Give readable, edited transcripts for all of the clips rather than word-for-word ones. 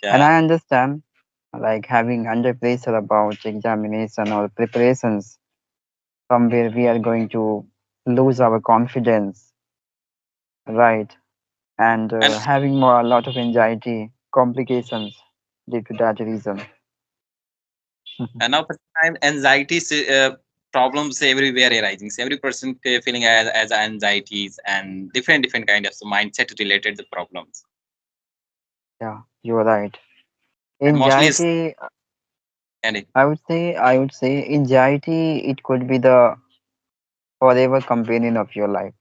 And Yeah. I understand, like having under pressure about examination or preparations, somewhere we are going to lose our confidence, right? And And having more a lot of anxiety, complications due to that reason. and now time anxiety problems everywhere arising. So every person feeling as anxieties and different kind of mindset related the problems. Yeah, you're right. And mostly is Anxiety, and I would say anxiety, it could be the forever companion of your life.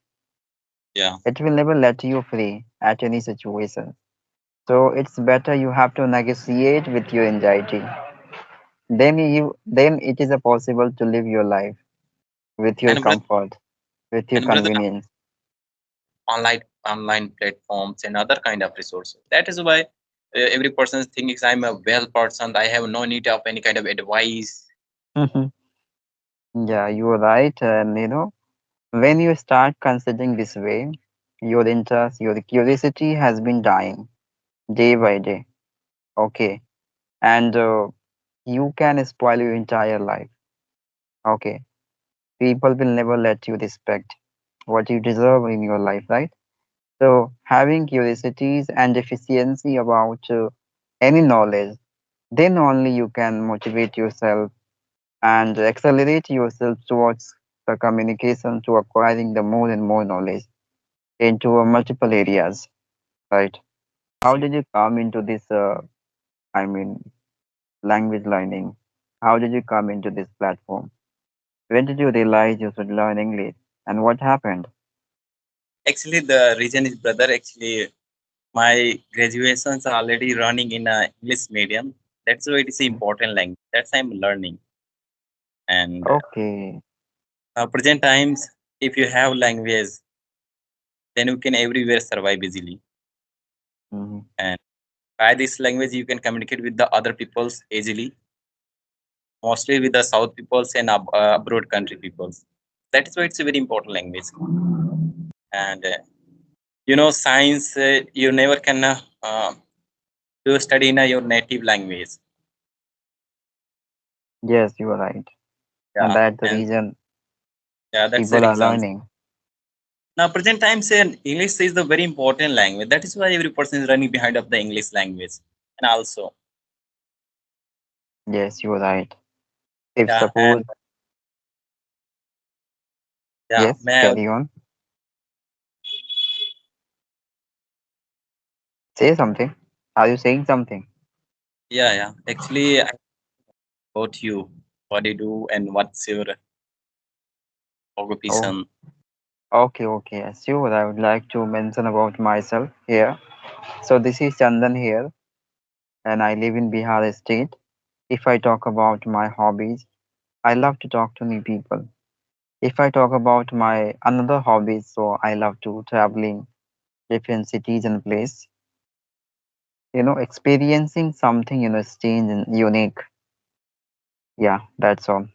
yeah. It will never let you free at any situation. So it's better you have to negotiate with your anxiety. Then it is a possible to live your life with your And brother, comfort, with your and brother, convenience. online platforms and other kind of resources. That is why every person thinks I'm a well person. I have no need of any kind of advice. Yeah, you're right. And when you start considering this way, your interest, your curiosity has been dying day by day. Okay. And you can spoil your entire life. Okay. People will never let you respect what you deserve in your life, right? So, having curiosities and efficiency about any knowledge, then only you can motivate yourself and accelerate yourself towards the communication to acquiring the more and more knowledge into multiple areas, right? How did you come into this, I mean, language learning? How did you come into this platform? When did you realize you should learn English? And what happened? Actually, the reason is brother. Actually, my graduations are already running in a English medium. That's why it is important language. That's I'm learning. And Okay. present times, if you have language, then you can everywhere survive easily. Hmm. And by this language, you can communicate with the other peoples easily, mostly with the South peoples and abroad country peoples. That is why it's a very important language. And science you never can do study in your native language. Yes, you are right. And Yeah, that's the and reason yeah, that's the people are reason. learning. Now, present time say English is the very important language. That is why every person is running behind of the English language. And also, Yes, you are right. If yeah, suppose, and yeah, yes, carry on. Say something. Are you saying something? yeah. Actually, I about you, what do you do, and what's your Oh, occupation. okay, okay. As you would, I would like to mention about myself here. So this is Chandan here, and I live in Bihar state. If I talk about my hobbies, I love to talk to new people. If I talk about my another hobbies, so I love to traveling different cities and place. Experiencing something strange and unique. Yeah, that's all.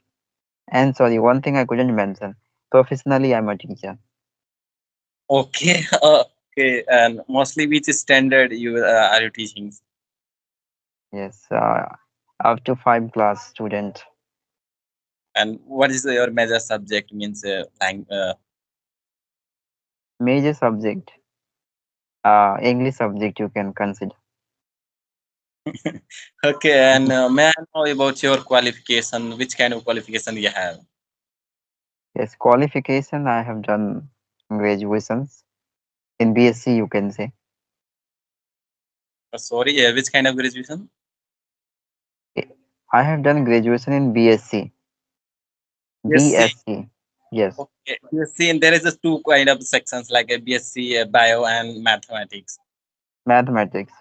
And sorry, one thing I couldn't mention. Professionally, I'm a teacher. Okay, okay, and mostly which standard you are you teaching? Yes, up to 5 class student. And what is your major subject? Means Major subject, English subject you can consider. okay, and may I know about your qualification? Which kind of qualification you have? Yes, qualification I have done graduations in BSc you can say. Sorry, which kind of graduation? Eh, I have done graduation in BSc. BSc. BSc. Yes, Okay, BSc, and there is a two kind of sections like a BSc Bio and Mathematics. mathematics.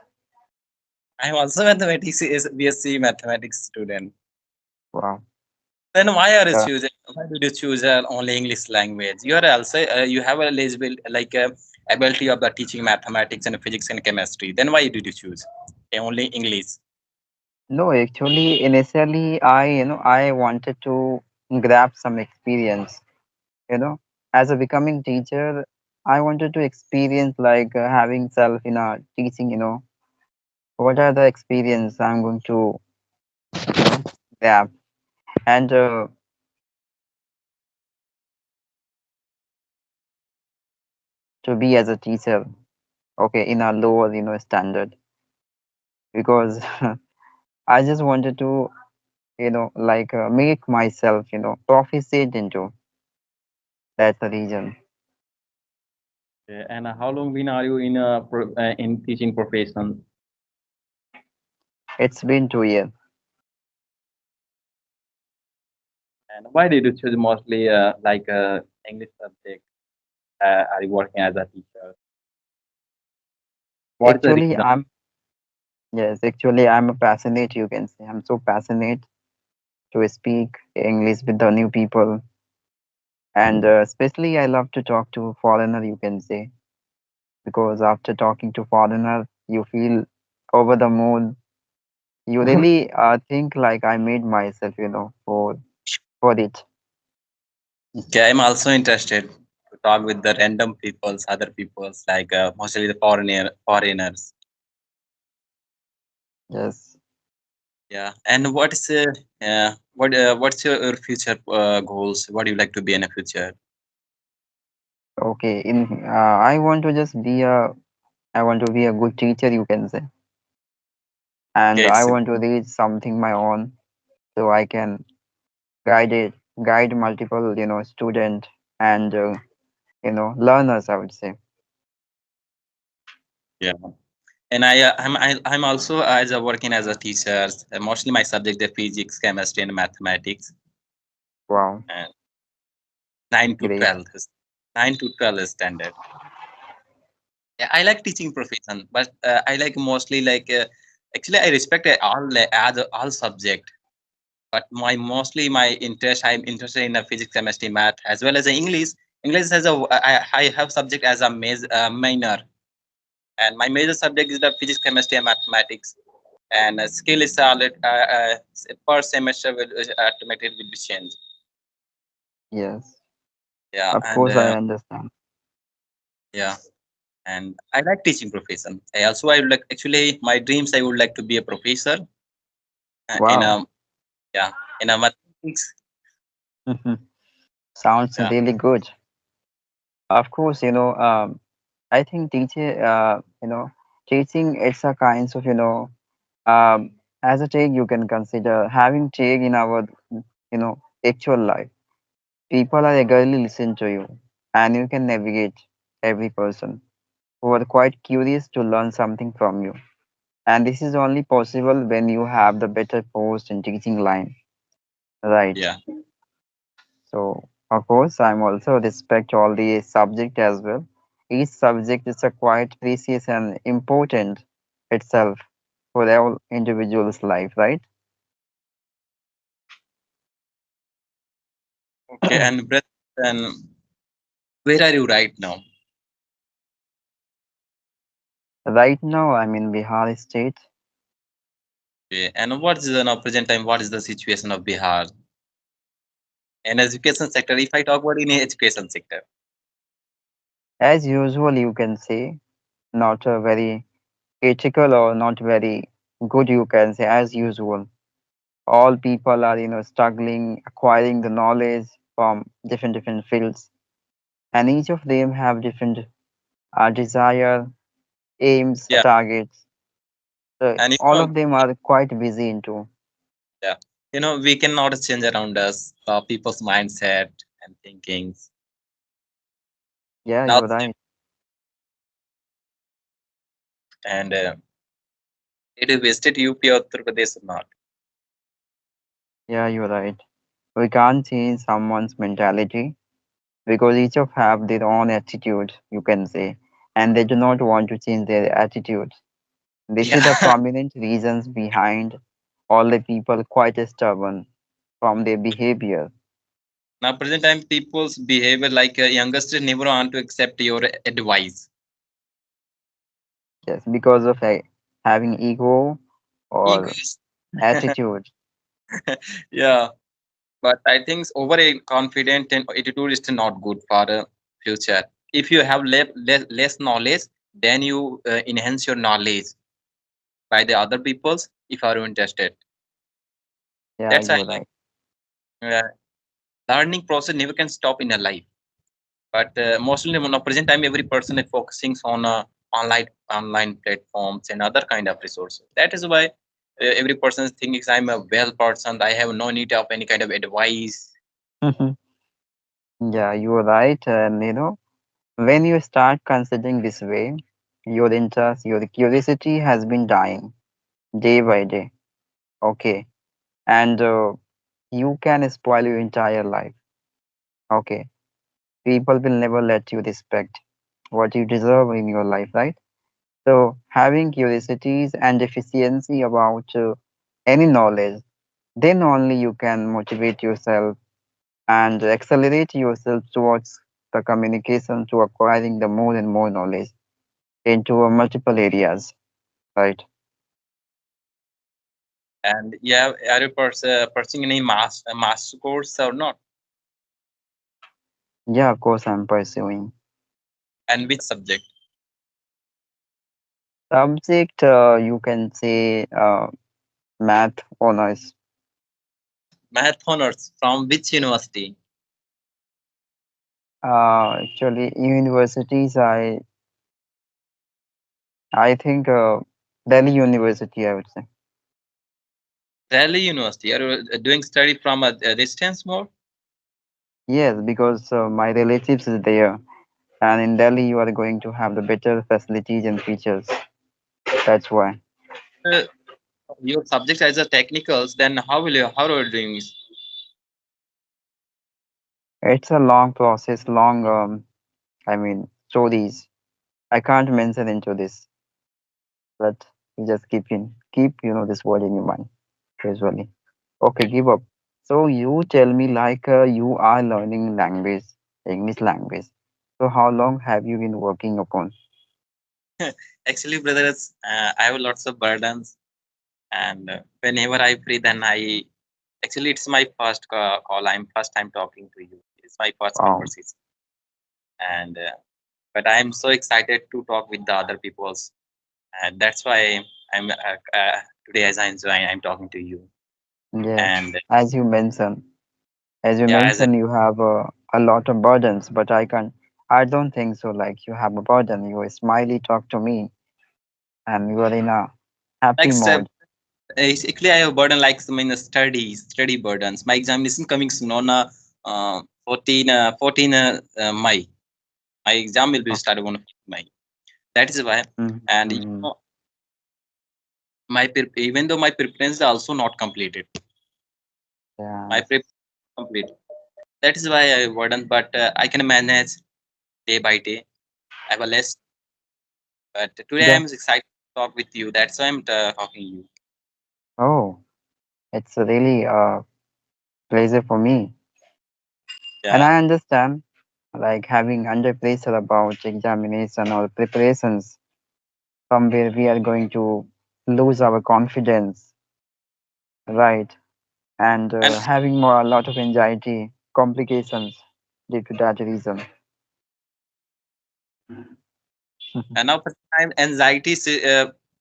I am also mathematics is BSc Mathematics student. Wow. Then why are you Yeah. choosing? Why did you choose only English language? You are also you have a eligible like ability of the teaching mathematics and physics and chemistry. Then why did you choose only English? No, actually, initially I wanted to grab some experience. You know, as a becoming teacher, I wanted to experience like having self in a teaching. what are the experience I'm going to, you know, grab, and to be as a teacher, okay, in a lower, standard, because I just wanted to, like make myself, proficient into. That's the reason. And how long been are you in in teaching profession? It's been 2 years. And why did you choose mostly English subject? Are you working as a teacher? What is the Actually, reason? I'm a passionate, you can say. I'm so passionate to speak English with the new people. And especially, I love to talk to foreigner, you can say, because after talking to foreigner, you feel over the moon. You really think like I made myself, for it. Okay, I'm also interested to talk with the random peoples, other peoples, mostly the foreigners. Yes. Yeah. And what's your future goals? What do you like to be in the future? Okay. I want to be a good teacher, you can say, and Okay, I it's want to read something my own, so I can guide it, guide multiple, student and learners, I would say. yeah. And I'm also as a working as a teacher. Mostly my subject are physics, chemistry, and mathematics. Wow, And nine to great. 12, 9 to 12 is standard. Yeah, I like teaching profession, but I like mostly actually I respect all subject. But my interest, I'm interested in physics, chemistry, math, as well as English. English has I have subject as a minor, and my major subject is the physics, chemistry, and mathematics. And skill is per semester will automated will be changed. Yes, Yeah, of and course I understand. yeah, and I like teaching profession. I would like actually my dreams. I would like to be a professor in Wow. a yeah in a mathematics. Sounds Yeah, really good. Of course, I think teaching it's a kinds of, as a take you can consider having take in our, actual life. People are eagerly listen to you, and you can navigate every person who are quite curious to learn something from you. And this is only possible when you have the better post in teaching line, right? yeah. So of course, I'm also respect all the subject as well. Each subject is a quite precious and important itself for all individual's life, right? Okay, and brother, and where are you right now? Right now, I'm in Bihar state. Okay, and what is the now present time? What is the situation of Bihar and education sector? If I talk about in education sector, As usual, you can say, not a very critical or not very good, you can say, as usual. All people are, struggling, acquiring the knowledge from different fields, and each of them have different desire, aims, yeah, targets. So and all of them are quite busy into. yeah, we cannot change around us people's mindset and thinkings. Yeah, Now, you're right. and it is wasted UP or Uttar Pradesh or not. Yeah, you're right. We can't change someone's mentality because each of have their own attitude, you can say, and they do not want to change their attitude. This is the Yeah. prominent reasons behind all the people quite stubborn from their behavior. Now, present time people's behavior youngsters never want to accept your advice. Yes, because of having ego or Egos. attitude. Yeah, but I think over a confident and attitude is not good for the future. If you have less knowledge, then you enhance your knowledge. by the other peoples if are interested. Yeah, That's why you're right. learning process never can stop in a life. But mostly on the present time, every person is focusing on online platforms and other kind of resources. That is why every person thinks I'm a well person. I have no need of any kind of advice. Yeah, you're right. And when you start considering this way, your interest, your curiosity has been dying day by day. Okay. And you can spoil your entire life. Okay. People will never let you respect what you deserve in your life, right? So, having curiosities and efficiency about any knowledge, then only you can motivate yourself and accelerate yourself towards the communication to acquiring the more and more knowledge into multiple areas, right? And yeah, are you pursuing any master course or not? Yeah, of course, I'm pursuing. And which subject? Subject, you can say math honors. Math honors from which university? Actually, universities, I think Delhi University, I would say. Delhi University. Are you doing study from a distance more? Yes, because my relatives is there, and in Delhi you are going to have the better facilities and features. That's why. Uh, your subject as a technicals, then how are you doing this? It's a long process, long stories. I can't mention into this, but you just keep this word in your mind usually. Okay, give up. So you tell me like you are learning language, English language. So how long have you been working upon? Actually, brothers, I have lots of burdens, and whenever I free, then I actually it's my first call. I'm first time talking to you. It's my first Wow. conversation, and but I'm so excited to talk with the other peoples, and that's why I'm today as I enjoy, I'm talking to you, Yes. and As you mentioned, as you yeah, as a, mentioned, you have a lot of burdens, but I don't think so. Like you have a burden. You smiley talk to me, and you are in a happy next mode. basically I have a burden like some in the study burdens. My examination coming soon on 14 May. My exam will be Oh, started on May. That is why, and mm-hmm. even though my preference is also not completed, my Yes. prep complete. That is why I burden, but I can manage day by day. I have a less, but today I Yeah. am excited to talk with you. That's why I'm talking to you. Oh, it's a really pleasure for me, and Yeah, I understand. Like having under pressure about examination or preparations, somewhere we are going to lose our confidence, right? And and having more a lot of anxiety, complications due to that reason. and now for time anxieties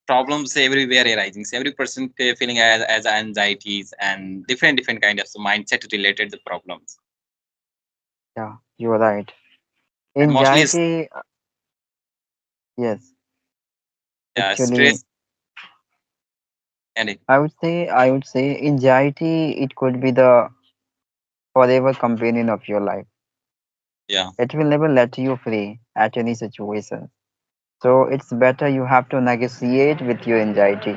problems everywhere arising. So every person feeling as anxieties and different kind of mindset related the problems, Yeah, you're right. and mostly Anxiety, yes, actually, stress and I would say anxiety, it could be the forever companion of your life. yeah. It will never let you free at any situation. So it's better you have to negotiate with your anxiety.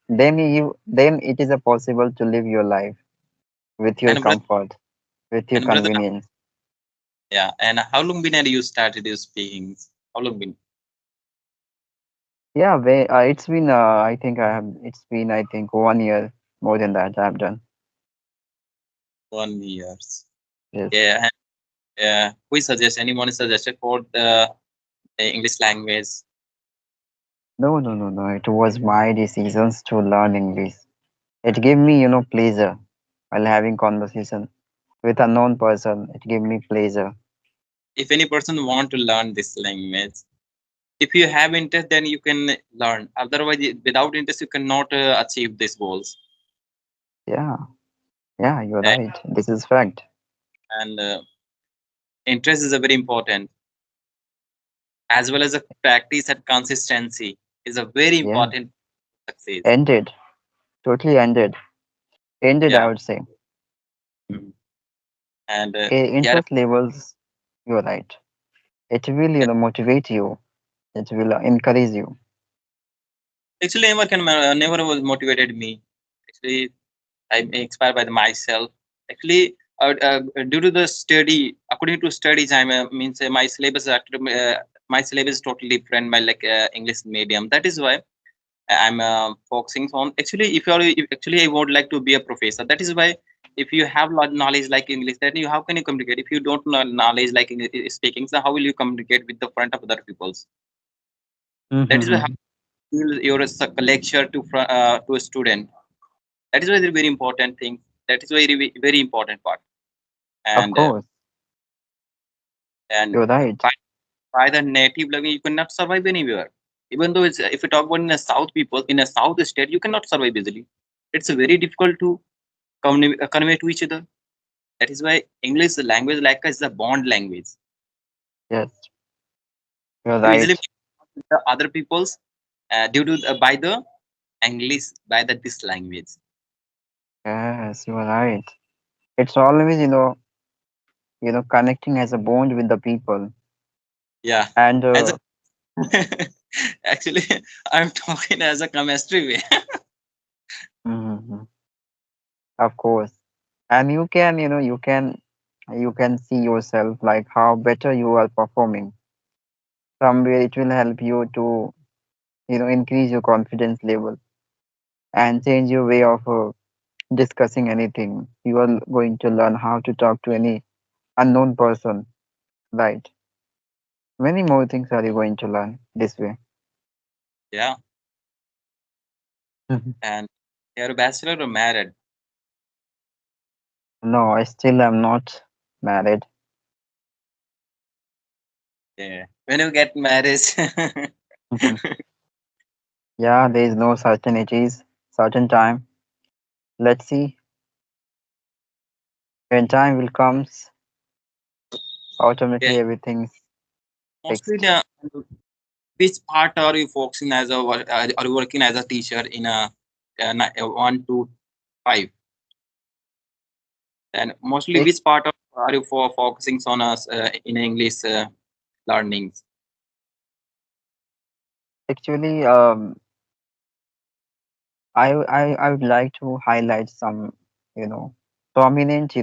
Then it is a possible to live your life with your And brother, comfort, with your and brother, convenience. yeah. And how long been you started your speaking? How long been? Yeah, it's been I think 1 year, more than that I've done. 1 years. Yes. Yeah. Who suggest anyone is suggested for the English language? No, no, no, no. It was my decisions to learn English. It gave me, pleasure while having conversation with a known person. It gave me pleasure. If any person want to learn this language, If you have interest, then you can learn. Otherwise, without interest, you cannot achieve these goals. Yeah, yeah, you're Uh, right. This is fact. and interest is a very important, as well as a practice and consistency is a very Yeah, important success. ended. Totally ended. Ended, I Yeah. would say. Mhm. And yeah, Interest levels, you're right. It will, motivate you. It will encourage you. actually, never was motivated me. Actually, I'm inspired by myself. Actually, due to the study, according to studies, I'm means my syllabus my syllabus is totally different. My like English medium. That is why I'm focusing on. Actually, if actually I would like to be a professor. That is why if you have lot knowledge like English, then you how can you communicate? If you don't know knowledge like English speaking, so how will you communicate with the front of other peoples? That is why how Mm-hmm. you're a lecture to a student. That is why the very important thing. That is very very important part. Of And course, and you're right. by, by the native language, you cannot survive anywhere. Even though it's, if you talk about in a south people in a south state, you cannot survive easily. It's very difficult to convey to each other. That is why English language like is a bond language. Yes, you're You easily right. meet the other people's due to by the English by the this language. Yes, you're right. It's always, connecting as a bond with the people. Yeah, And as a actually, I'm talking as a chemistry way. mhm, of course. And you can, you can see yourself like how better you are performing. Somewhere it will help you to, increase your confidence level and change your way of discussing anything. You are going to learn how to talk to any unknown person, right? Many more things are you going to learn this way. Yeah, Mhm. and you're a bachelor or married. No, I still am not married. Yeah. When you get married, Mhm. Yeah, there is no certainties, certain time. Let's see when time will comes. yeah, Automatically, everything's mostly fixed. the which part are you focusing as a are you working as a teacher in a 1 to 5, and mostly Ac- which part of are you focusing on us in English learnings? Actually, I would like to highlight some, prominent,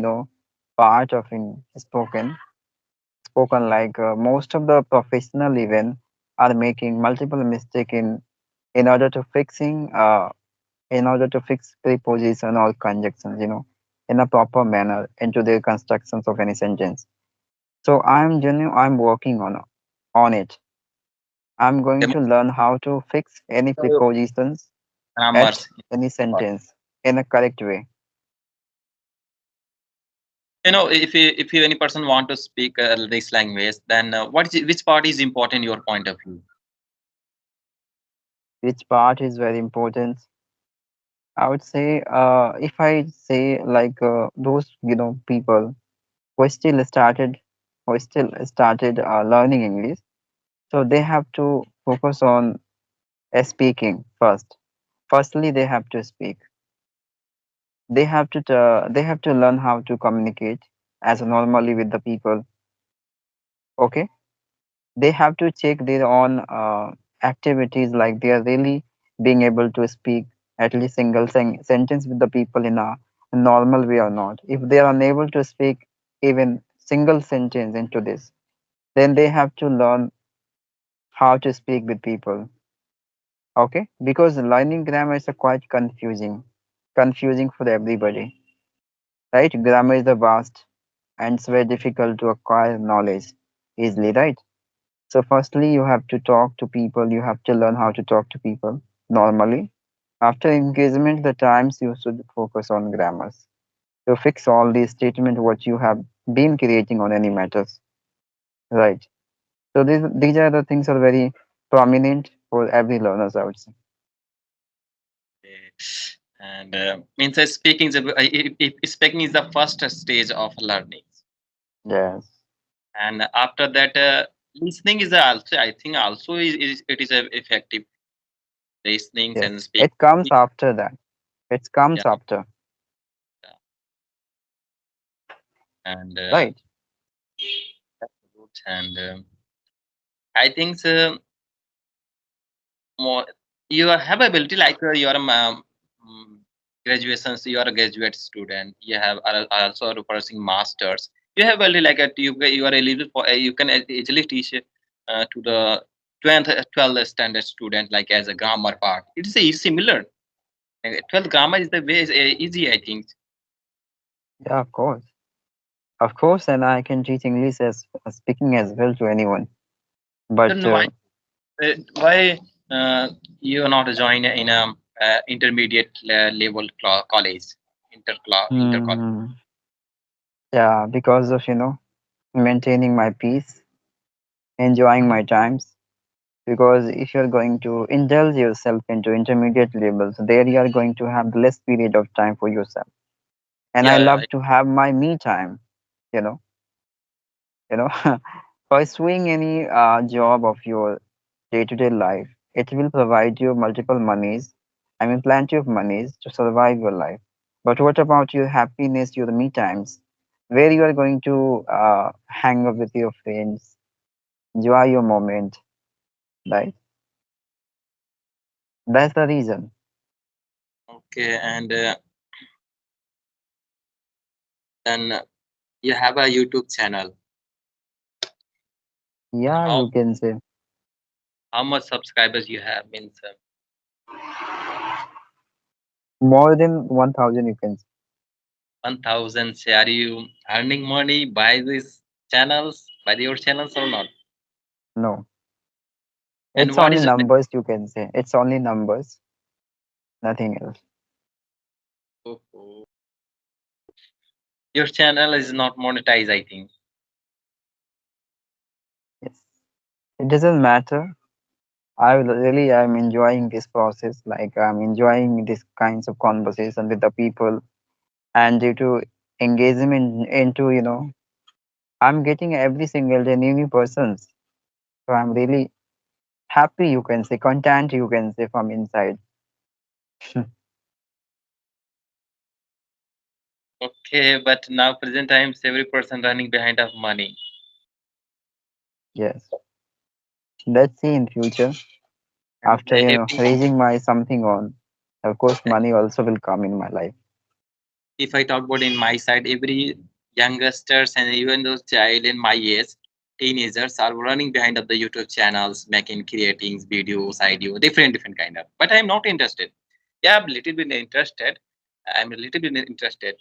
part of in spoken like most of the professional even are making multiple mistake in order to fixing in order to fix preposition or conjunctions, in a proper manner into the constructions of any sentence. So I'm working on it. I'm going The to learn how to fix any prepositions at grammars. any sentence in a correct way. If you any person want to speak this language, then which part is important in your point of view? Which part is very important? I would say, if I say like those people who still started learning English, so they have to focus on speaking first. Firstly, they have to speak. They have to learn how to communicate as normally with the people. Okay, they have to check their own activities, like they are really being able to speak at least single sentence with the people in a normal way or not. If they are unable to speak even single sentence into this, then they have to learn how to speak with people. Okay, because learning grammar is a quite confusing for everybody, right? Grammar is a vast and it's very difficult to acquire knowledge easily, right? So firstly, you have to talk to people. You have to learn how to talk to people normally. After engagement, the times you should focus on grammars to fix all these statements what you have been creating on any matters, right? So these are the things are very prominent for every learners, I would say. Okay. And means speaking is speaking is the first stage of learning, Yes, and after that, listening is also, I think, also is it is effective listening yes. and It speaking. comes after that. It Yeah, comes after, yeah. And right? that's good. And I think so, more you have ability like you are mm, graduations, you are a graduate student, you have are also pursuing masters, you have ability like you are eligible for you can easily teach to the 12th standard student like as a grammar part. It is similar. 12th grammar is the way is, easy, I think. Yeah, of course, and I can teach English as speaking as well to anyone. Then But why you are not join in a intermediate level college, inter college? hmm, yeah, because of maintaining my peace, enjoying my times. Because if you're going to indulge yourself into intermediate levels, there you are going to have less period of time for yourself. And I Yeah, love to have my me time, you know, you know, pursuing any job of your day-to-day life. It will provide you multiple monies. I mean, plenty of monies to survive your life. But what about your happiness, your me times, where you are going to hang up with your friends, enjoy your moment, right? That's the reason. okay. And then you have a YouTube channel. Yeah, How you can say much subscribers you have means more than 1,000. You can say 1,000. Say, are you earning money by these channels, by your channels or not? no. And It's what only is numbers. You can say it's only numbers, nothing else. your channel is not monetized, I think. Yes, it doesn't matter. I'm enjoying this process. Like I'm enjoying these kinds of conversation with the people, and due to engagement into I'm getting every single day new persons. So I'm really happy. You can say content. You can say from inside. Okay, but now present times every person running behind of money. Yes. Let's see in future And after every raising my something on. Of course, money also will come in my life. if I talk about in my side, every youngsters and even those child in my age, teenagers are running behind of the YouTube channels, making creating videos, ideo, different kind of. But I'm not interested. Yeah, I'm a little bit interested. I'm a little bit interested.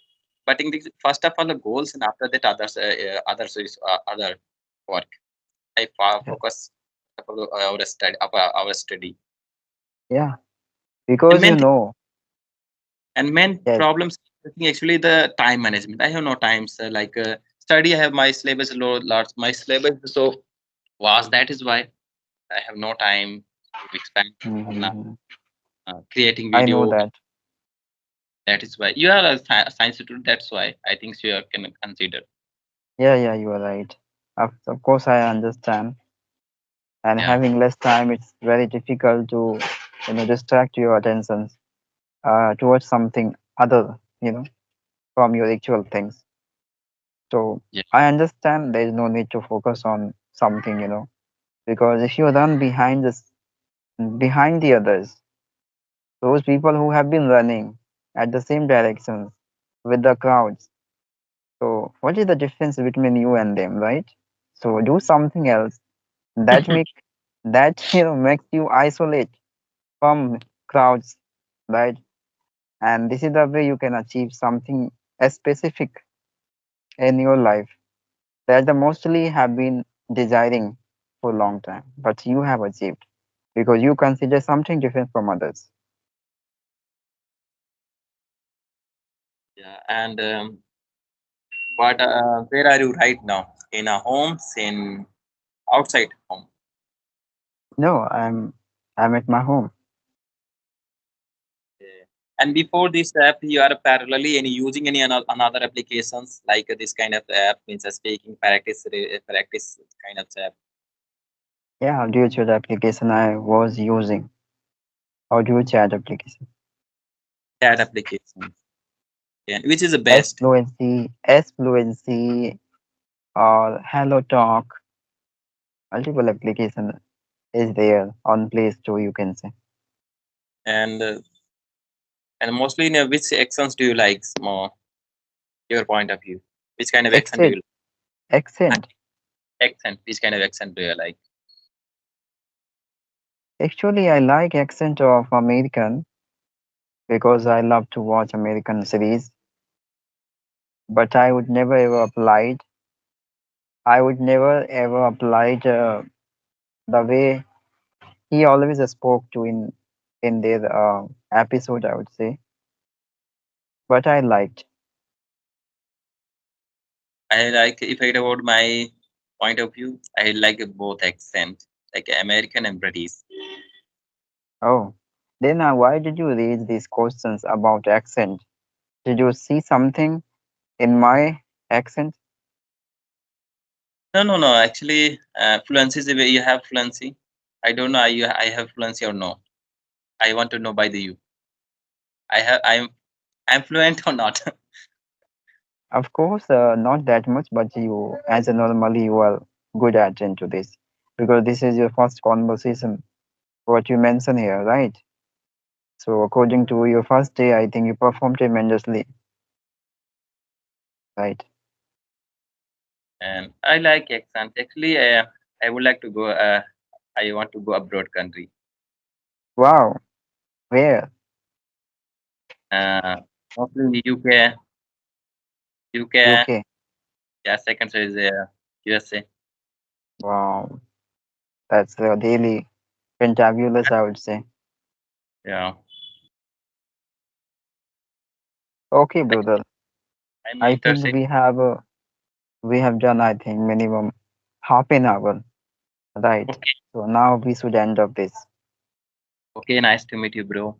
But in the first of all the goals, and after that others is other work. I Yes. focus upon our study. Yeah, And because main yes. problems facing actually the time management. I have no times like study. I have my syllabus low lots. My syllabus is so vast. That is why I have no time to expand on Mhm. creating I know video. that. That is why you are a science student. That's why I think so you can consider. Yeah, yeah, you are right. Of course, I understand. And Yeah, having less time, it's very difficult to, distract your attention towards something other, from your actual things. So yeah, I understand there is no need to focus on something, because if you run behind the others, those people who have been running at the same directions with the crowds. So what is the difference between you and them, right? So do something else that make that makes you isolate from crowds, right? And this is the way you can achieve something specific in your life that the mostly have been desiring for a long time, but you have achieved because you consider something different from others. yeah. And what? Where are you right now? In a home, in outside home. No, I'm at my home. Yeah. And before this app, you are parallelly any using any another applications like this kind of app means a speaking practice practice kind of app, Yeah, due to the application I was using, audio chat application. chat applications, yeah, which is the S best. Fluency, S Fluency, or Hello Talk, multiple application is there on Play Store, you can say. And mostly, which accents do you like more? Your point of view, which kind of accent do Accent, you like? accent. Accent, which kind of accent do you like? Actually, I like accent of American because I love to watch American series, but I would never ever applied. I would never ever applied the way he always spoke to in their episode, I would say. But I liked. I like if I talk about my point of view, I like both accent, like American and British. Oh, then why did you raise these questions about accent? Did you see something in my accent? No, no, no. Actually, fluency is the way you have fluency. I don't know. I have fluency or no. I want to know by the you. I have. I'm fluent or not. Of course, not that much, but you, as a normally, you are good at into this because this is your first conversation. What you mention here, right? So, according to your first day, I think you performed tremendously, right? And I like accent. Actually, I would like to go. I want to go abroad country. Wow, where? Uh, Mostly UK. UK. UK. Yeah. Second is USA. Wow, that's really fantabulous, I would say. Yeah. Okay, Actually, brother. I'm I think interested. we have done, I think, minimum half an hour, right? Okay. So now we should end up this. Okay. Nice to meet you, bro.